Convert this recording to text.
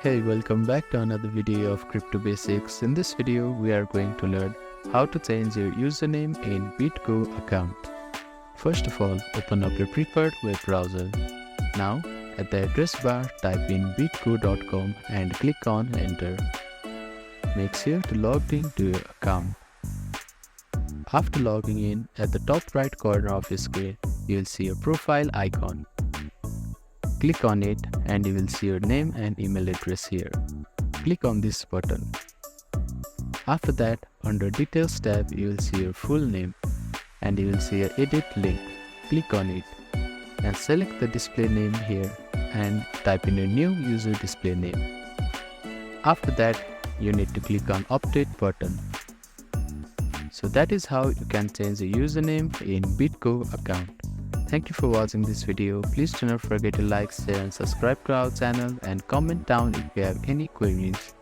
Hey, welcome back to another video of Crypto Basics. In this video, we are going to learn how to change your username in BitGo account. First of all, open up your preferred web browser. Now, at the address bar, type in bitgo.com and click on Enter. Make sure to log in to your account. After logging in, at the top right corner of your screen, you will see a profile icon. Click on it and you will see your name and email address here. Click on this button. After that, under Details tab, you will see your full name and you will see an edit link. Click on it and select the display name here and type in your new user display name. After that, you need to click on Update button. So that is how you can change a username in BitGo account. Thank you for watching this video. Please do not forget to like, share and subscribe to our channel and comment down if you have any queries.